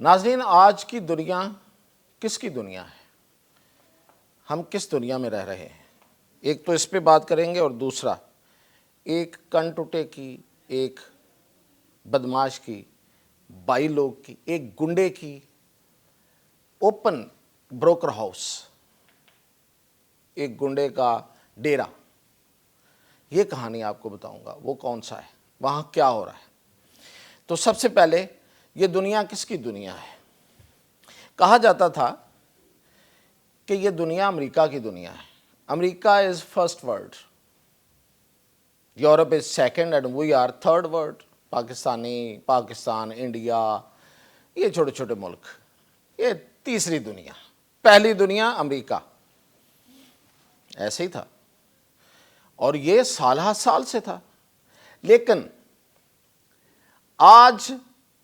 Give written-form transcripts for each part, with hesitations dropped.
ناظرین، آج کی دنیا کس کی دنیا ہے؟ ہم کس دنیا میں رہ رہے ہیں؟ ایک تو اس پہ بات کریں گے، اور دوسرا ایک کن ٹوٹے کی، ایک بدماش کی، بائی لوگ کی، ایک گنڈے کی، اوپن بروکر ہاؤس، ایک گنڈے کا ڈیرا. یہ کہانی آپ کو بتاؤں گا وہ کون سا ہے، وہاں کیا ہو رہا ہے. تو سب سے پہلے یہ دنیا کس کی دنیا ہے؟ کہا جاتا تھا کہ یہ دنیا امریکہ کی دنیا ہے. America is first world, Europe is second and we are third world. Pakistan, India, یہ چھوٹے چھوٹے ملک، یہ تیسری دنیا. پہلی دنیا امریکہ. ایسے ہی تھا، اور یہ سالہ سال سے تھا. لیکن آج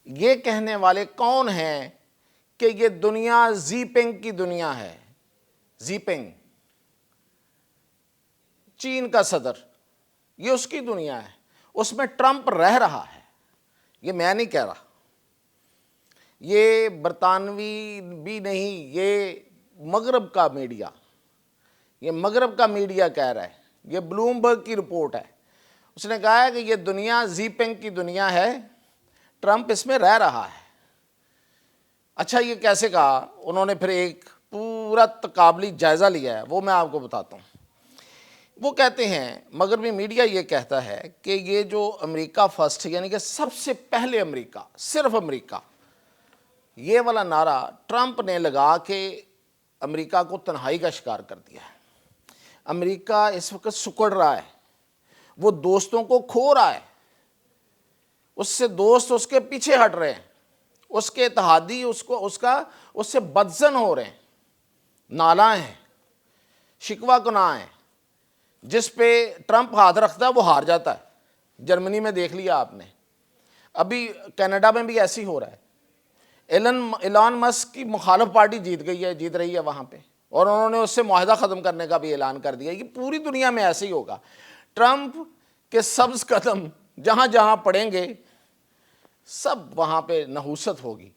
یہ کہنے والے کون ہیں کہ یہ دنیا زی پنگ کی دنیا ہے؟ زی پنگ، چین کا صدر، یہ اس کی دنیا ہے. اس میں ٹرمپ رہ رہا ہے. یہ میں نہیں کہہ رہا، یہ برطانوی بھی نہیں، یہ مغرب کا میڈیا، یہ مغرب کا میڈیا کہہ رہا ہے. یہ بلومبرگ کی رپورٹ ہے. اس نے کہا ہے کہ یہ دنیا زی پنگ کی دنیا ہے، ٹرمپ اس میں رہ رہا ہے. اچھا، یہ کیسے کہا؟ انہوں نے پھر ایک پورا تقابلی جائزہ لیا ہے، وہ میں آپ کو بتاتا ہوں. وہ کہتے ہیں، مغربی میڈیا یہ کہتا ہے کہ یہ جو امریکہ فرسٹ، یعنی کہ سب سے پہلے امریکہ، صرف امریکہ، یہ والا نعرہ ٹرمپ نے لگا کے امریکہ کو تنہائی کا شکار کر دیا ہے. امریکہ اس وقت سکڑ رہا ہے، وہ دوستوں کو کھو رہا ہے. اس سے دوست اس کے پیچھے ہٹ رہے ہیں، اس کے اتحادی اس سے بدظن ہو رہے ہیں، نالاں ہیں، شکوہ کناں ہیں. جس پہ ٹرمپ ہاتھ رکھتا ہے وہ ہار جاتا ہے. جرمنی میں دیکھ لیا آپ نے، ابھی کینیڈا میں بھی ایسی ہو رہا ہے. ایلان مسک کی مخالف پارٹی جیت رہی ہے وہاں پہ، اور انہوں نے اس سے معاہدہ ختم کرنے کا بھی اعلان کر دیا. یہ پوری دنیا میں ایسے ہی ہوگا. ٹرمپ کے سبز قدم جہاں جہاں پڑیں گے، سب وہاں پہ نحوست ہوگی.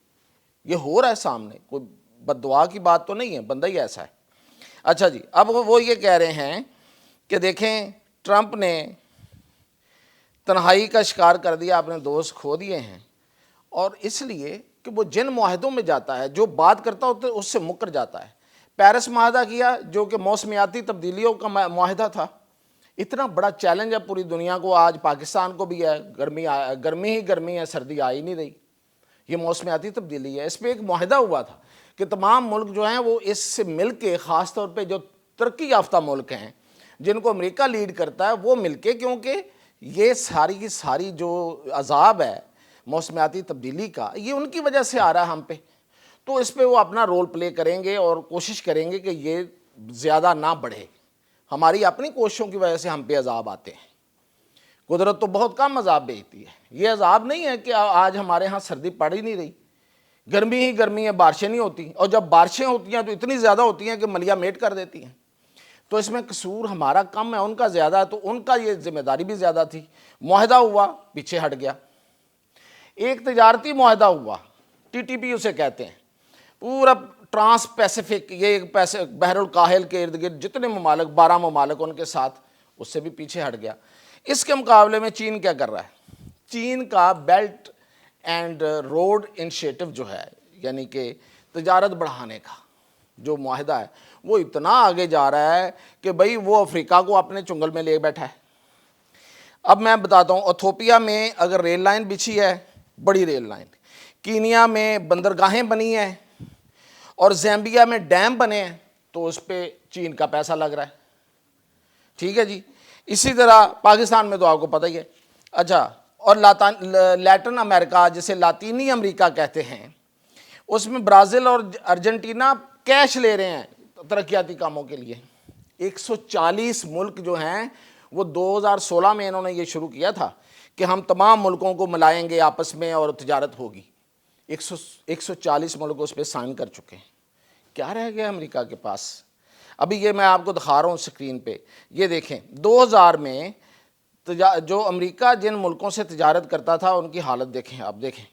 یہ ہو رہا ہے سامنے، کوئی بد دعا کی بات تو نہیں ہے، بندہ ہی ایسا ہے. اچھا جی، اب وہ یہ کہہ رہے ہیں کہ دیکھیں، ٹرمپ نے تنہائی کا شکار کر دیا، اپنے دوست کھو دیے ہیں. اور اس لیے کہ وہ جن معاہدوں میں جاتا ہے، جو بات کرتا ہوتا ہے اس سے مکر جاتا ہے. پیرس معاہدہ کیا، جو کہ موسمیاتی تبدیلیوں کا معاہدہ تھا. اتنا بڑا چیلنج ہے پوری دنیا کو. آج پاکستان کو بھی ہے، گرمی ہی گرمی ہے، سردی آ ہی نہیں رہی. یہ موسمیاتی تبدیلی ہے. اس پہ ایک معاہدہ ہوا تھا کہ تمام ملک جو ہیں وہ اس سے مل کے، خاص طور پہ جو ترقی یافتہ ملک ہیں جن کو امریکہ لیڈ کرتا ہے، وہ مل کے، کیونکہ یہ ساری کی ساری جو عذاب ہے موسمیاتی تبدیلی کا، یہ ان کی وجہ سے آ رہا ہے ہم پہ. تو اس پہ وہ اپنا رول پلے کریں گے اور کوشش کریں گے کہ یہ زیادہ نہ بڑھے. ہماری اپنی کوششوں کی وجہ سے ہم پہ عذاب آتے ہیں. قدرت تو بہت کم عذاب بھیجتی ہے. یہ عذاب نہیں ہے کہ آج ہمارے ہاں سردی پڑ ہی نہیں رہی، گرمی ہی گرمی ہے، بارشیں نہیں ہوتی. اور جب بارشیں ہوتی ہیں تو اتنی زیادہ ہوتی ہیں کہ ملیا میٹ کر دیتی ہیں. تو اس میں قصور ہمارا کم ہے، ان کا زیادہ ہے. تو ان کا یہ ذمہ داری بھی زیادہ تھی. معاہدہ ہوا، پیچھے ہٹ گیا. ایک تجارتی معاہدہ ہوا، TTP اسے کہتے ہیں، پورا ٹرانس پیسیفک، یہ بحر الکاہل کے ارد گرد جتنے ممالک، 12 ممالک ان کے ساتھ، اس سے بھی پیچھے ہٹ گیا. اس کے مقابلے میں چین کیا کر رہا ہے؟ چین کا بیلٹ اینڈ روڈ انیشیٹو جو ہے، یعنی کہ تجارت بڑھانے کا جو معاہدہ ہے، وہ اتنا آگے جا رہا ہے کہ بھئی وہ افریقہ کو اپنے چنگل میں لے بیٹھا ہے. اب میں بتاتا ہوں، ایتھوپیا میں اگر ریل لائن بچھی ہے، بڑی ریل لائن، کینیا میں بندرگاہیں بنی ہیں، اور زیمبیا میں ڈیم بنے ہیں، تو اس پہ چین کا پیسہ لگ رہا ہے. ٹھیک ہے جی. اسی طرح پاکستان میں تو آپ کو پتہ ہی ہے. اچھا، اور لیٹن امریکہ، جسے لاطینی امریکہ کہتے ہیں، اس میں برازیل اور ارجنٹینا کیش لے رہے ہیں ترقیاتی کاموں کے لیے. 140 ملک جو ہیں، وہ 2016 میں انہوں نے یہ شروع کیا تھا کہ ہم تمام ملکوں کو ملائیں گے آپس میں اور تجارت ہوگی. 140 ملک اس پہ سائن کر چکے ہیں. کیا رہ گیا امریکہ کے پاس؟ ابھی یہ میں آپ کو دکھا رہا ہوں سکرین پہ. یہ دیکھیں، 2000 میں جو امریکہ جن ملکوں سے تجارت کرتا تھا ان کی حالت دیکھیں. آپ دیکھیں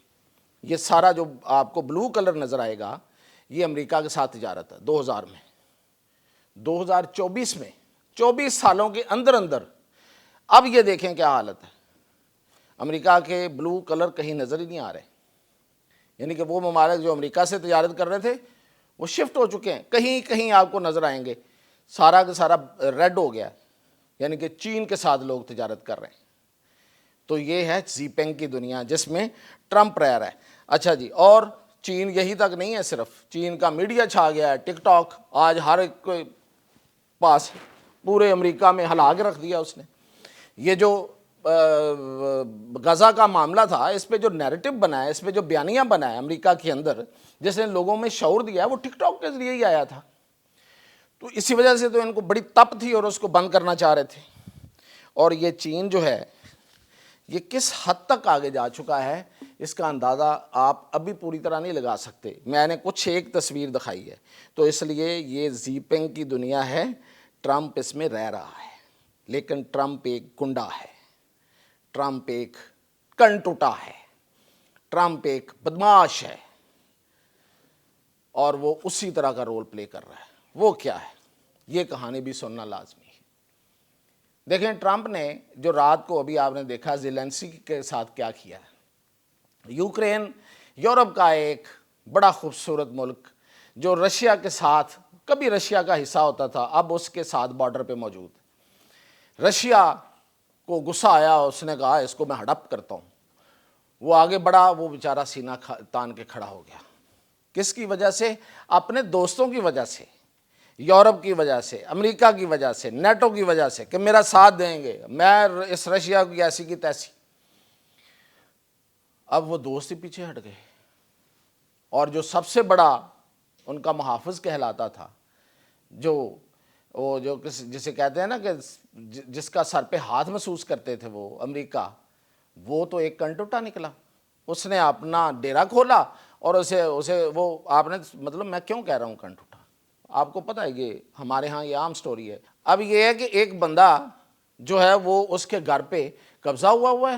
یہ سارا جو آپ کو بلو کلر نظر آئے گا یہ امریکہ کے ساتھ تجارت ہے 2000 میں. 2024 میں 24 سالوں کے اندر اندر اب یہ دیکھیں کیا حالت ہے. امریکہ کے بلو کلر کہیں نظر ہی نہیں آ رہے. یعنی کہ وہ ممالک جو امریکہ سے تجارت کر رہے تھے وہ شفٹ ہو چکے ہیں. کہیں کہیں آپ کو نظر آئیں گے سارا کا سارا ریڈ ہو گیا. یعنی کہ چین کے ساتھ لوگ تجارت کر رہے ہیں. تو یہ ہے زی پینگ کی دنیا جس میں ٹرمپ رہ رہا ہے. اچھا جی، اور چین یہی تک نہیں ہے، صرف چین کا میڈیا چھا گیا ہے. ٹک ٹاک آج ہر ایک کے پاس، پورے امریکہ میں ہلا کے رکھ دیا اس نے. یہ جو غزہ کا معاملہ تھا اس پہ جو نیریٹو بنا ہے، اس پہ جو بیانیہ بنا ہے امریکہ کے اندر جس نے لوگوں میں شعور دیا ہے، وہ ٹک ٹاک کے ذریعے ہی آیا تھا. تو اسی وجہ سے تو ان کو بڑی تپ تھی اور اس کو بند کرنا چاہ رہے تھے. اور یہ چین جو ہے یہ کس حد تک آگے جا چکا ہے اس کا اندازہ آپ ابھی پوری طرح نہیں لگا سکتے. میں نے کچھ ایک تصویر دکھائی ہے. تو اس لیے یہ زی پینگ کی دنیا ہے. ٹرمپ اس میں رہ رہا ہے، لیکن ٹرمپ ایک گنڈا ہے، ٹرمپ ایک کن ٹوٹا ہے، ٹرمپ ایک بدماش ہے، اور وہ اسی طرح کا رول پلے کر رہا ہے. وہ کیا ہے یہ کہانی بھی سننا لازمی ہے. دیکھیں ٹرمپ نے جو رات کو ابھی آپ نے دیکھا زیلنسکی کے ساتھ کیا کیا ہے. یوکرین یورپ کا ایک بڑا خوبصورت ملک جو رشیا کے ساتھ کبھی رشیا کا حصہ ہوتا تھا، اب اس کے ساتھ بارڈر پہ موجود. رشیا کو غصہ آیا، اس نے کہا اس کو میں ہڑپ کرتا ہوں. وہ آگے بڑھا، وہ بیچارہ سینہ تان کے کھڑا ہو گیا. کس کی وجہ سے؟ اپنے دوستوں کی وجہ سے، یورپ کی وجہ سے، امریکہ کی وجہ سے، نیٹو کی وجہ سے کہ میرا ساتھ دیں گے، میں اس رشیا کی ایسی کی تیسی. اب وہ دوست ہی پیچھے ہٹ گئے. اور جو سب سے بڑا ان کا محافظ کہلاتا تھا، وہ جو جسے کہتے ہیں نا کہ جس کا سر پہ ہاتھ محسوس کرتے تھے وہ امریکہ، وہ تو ایک کنٹوٹا نکلا. اس نے اپنا ڈیرا کھولا اور اسے وہ آپ نے مطلب میں کیوں کہہ رہا ہوں کنٹوٹا، آپ کو پتہ ہے یہ ہمارے ہاں یہ عام سٹوری ہے. اب یہ ہے کہ ایک بندہ جو ہے وہ اس کے گھر پہ قبضہ ہوا ہے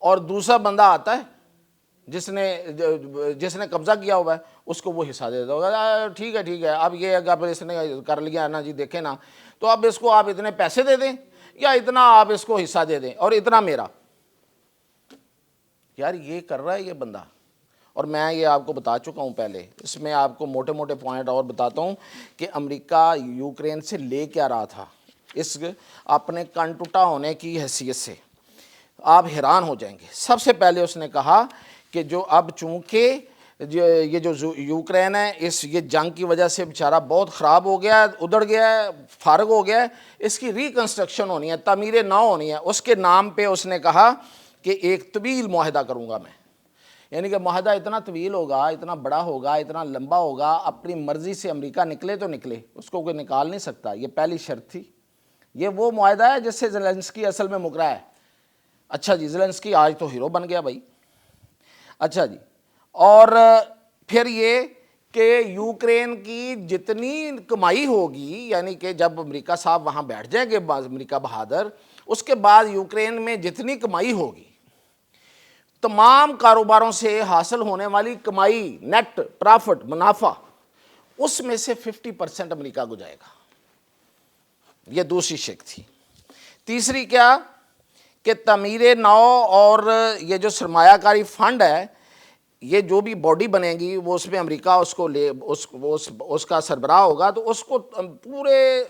اور دوسرا بندہ آتا ہے جس نے قبضہ کیا ہوا ہے اس کو وہ حصہ دے دیتا ہوگا. ٹھیک ہے اب یہ ہے کہ اب اس نے کر لیا نا جی، دیکھیں نا، تو اب اس کو آپ اتنے پیسے دے دیں یا اتنا آپ اس کو حصہ دے دیں اور اتنا میرا. یار یہ کر رہا ہے یہ بندہ. اور میں یہ آپ کو بتا چکا ہوں پہلے، اس میں آپ کو موٹے موٹے پوائنٹ اور بتاتا ہوں کہ امریکہ یوکرین سے لے کیا رہا تھا اس اپنے کنٹوٹا ہونے کی حیثیت سے. آپ حیران ہو جائیں گے. سب سے پہلے اس نے کہا کہ جو اب چونکہ یہ جو یوکرین ہے یہ جنگ کی وجہ سے بیچارہ بہت خراب ہو گیا ہے، ادھڑ گیا ہے، فارغ ہو گیا ہے، اس کی ریکنسٹرکشن ہونی ہے، تعمیر نو ہونی ہے. اس کے نام پہ اس نے کہا کہ ایک طویل معاہدہ کروں گا میں. یعنی کہ معاہدہ اتنا طویل ہوگا، اتنا بڑا ہوگا، اتنا لمبا ہوگا، اپنی مرضی سے امریکہ نکلے تو نکلے، اس کو کوئی نکال نہیں سکتا. یہ پہلی شرط تھی. یہ وہ معاہدہ ہے جس سے زیلنسکی اصل میں مکرا ہے. اچھا جی، زیلنسکی آج تو ہیرو بن گیا بھائی. اچھا جی، اور پھر یہ کہ یوکرین کی جتنی کمائی ہوگی، یعنی کہ جب امریکہ صاحب وہاں بیٹھ جائیں گے امریکہ بہادر، اس کے بعد یوکرین میں جتنی کمائی ہوگی، تمام کاروباروں سے حاصل ہونے والی کمائی، نیٹ پرافٹ، منافع، اس میں سے 50% امریکہ کو جائے گا. یہ دوسری شک تھی. تیسری کیا کہ تعمیر نو اور یہ جو سرمایہ کاری فنڈ ہے، یہ جو بھی باڈی بنے گی وہ اس میں امریکہ اس کا سربراہ ہوگا، تو اس کو پورے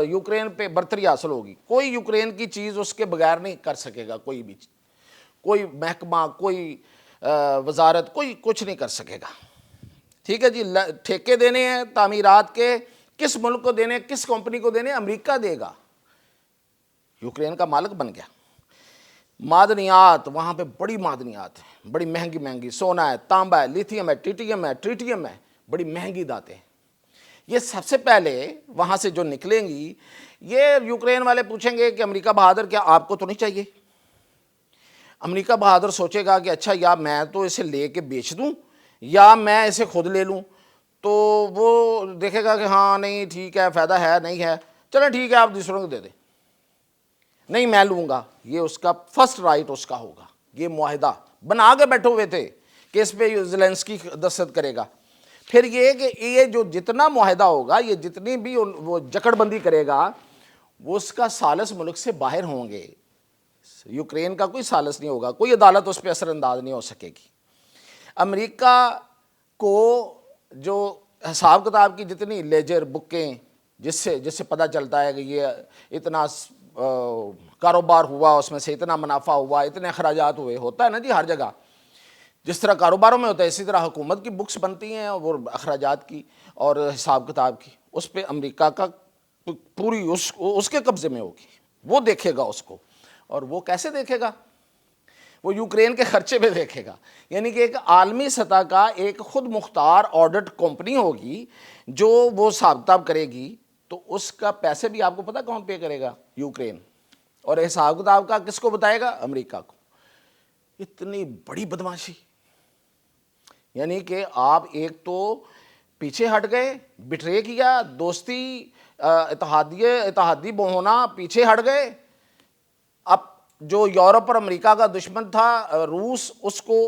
یوکرین پہ برتری حاصل ہوگی. کوئی یوکرین کی چیز اس کے بغیر نہیں کر سکے گا، کوئی محکمہ، کوئی وزارت، کوئی کچھ نہیں کر سکے گا. ٹھیک ہے جی. ٹھیکے دینے ہیں تعمیرات کے، کس ملک کو دینے، کس کمپنی کو دینے؟ امریکہ دے گا. یوکرین کا مالک بن گیا. معدنیات، وہاں پہ بڑی معدنیات ہیں، بڑی مہنگی، سونا ہے، تانبا ہے، لیتھیم ہے، ٹریٹیم ہے، بڑی مہنگی دھاتیں. یہ سب سے پہلے وہاں سے جو نکلیں گی، یہ یوکرین والے پوچھیں گے کہ امریکہ بہادر کیا آپ کو تو نہیں چاہیے؟ امریکہ بہادر سوچے گا کہ اچھا یا میں تو اسے لے کے بیچ دوں یا میں اسے خود لے لوں. تو وہ دیکھے گا کہ ہاں نہیں ٹھیک ہے، فائدہ ہے نہیں ہے، چلیں ٹھیک ہے آپ دوسروں کو دے دیں. نہیں میں لوں گا. یہ اس کا فرسٹ رائٹ اس کا ہوگا. یہ معاہدہ بنا کے بیٹھے ہوئے تھے کہ اس پہ زیلنسکی دستخط کرے گا. پھر یہ کہ یہ جو جتنا معاہدہ ہوگا، یہ جتنی بھی وہ جکڑ بندی کرے گا، وہ اس کا ثالث ملک سے باہر ہوں گے. یوکرین کا کوئی ثالث نہیں ہوگا، کوئی عدالت اس پہ اثر انداز نہیں ہو سکے گی. امریکہ کو جو حساب کتاب کی جتنی لیجر بکیں جس سے پتہ چلتا ہے کہ یہ اتنا کاروبار ہوا، اس میں سے اتنا منافع ہوا، اتنے اخراجات ہوئے، ہوتا ہے نا جی ہر جگہ. جس طرح کاروباروں میں ہوتا ہے اسی طرح حکومت کی بکس بنتی ہیں، اور اخراجات کی اور حساب کتاب کی. اس پہ امریکہ کا پوری اس کے قبضے میں ہوگی. وہ دیکھے گا اس کو. اور وہ کیسے دیکھے گا؟ وہ یوکرین کے خرچے پہ دیکھے گا. یعنی کہ ایک عالمی سطح کا ایک خود مختار آڈٹ کمپنی ہوگی جو وہ حساب کتاب کرے گی. تو اس کا پیسے بھی آپ کو پتہ کون پے کرے گا؟ یوکرین. اور حساب کتاب کا کس کو بتائے گا؟ امریکہ کو. اتنی بڑی بدماشی. یعنی کہ آپ ایک تو پیچھے ہٹ گئے، بٹرے کیا، دوستی اتحادی ہونا پیچھے ہٹ گئے. اب جو یورپ اور امریکہ کا دشمن تھا روس، اس کو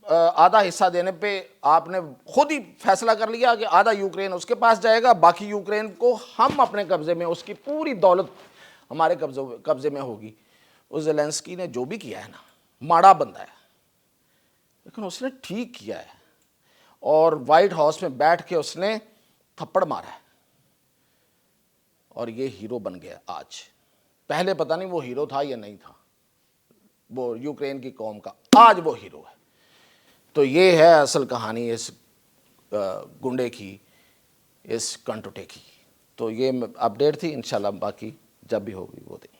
آدھا حصہ دینے پہ آپ نے خود ہی فیصلہ کر لیا کہ آدھا یوکرین اس کے پاس جائے گا، باقی یوکرین کو ہم اپنے قبضے میں، اس کی پوری دولت ہمارے قبضے میں ہوگی. اس زیلنسکی نے جو بھی کیا ہے نا، ماڑا بندہ ہے، لیکن اس نے ٹھیک کیا ہے. اور وائٹ ہاؤس میں بیٹھ کے اس نے تھپڑ مارا ہے اور یہ ہیرو بن گیا آج. پہلے پتہ نہیں وہ ہیرو تھا یا نہیں تھا، وہ یوکرین کی قوم کا. آج وہ ہیرو ہے. تو یہ ہے اصل کہانی اس گنڈے کی، اس کنٹوٹے کی. تو یہ اپڈیٹ تھی. انشاءاللہ باقی جب بھی ہوگی وہ دیں.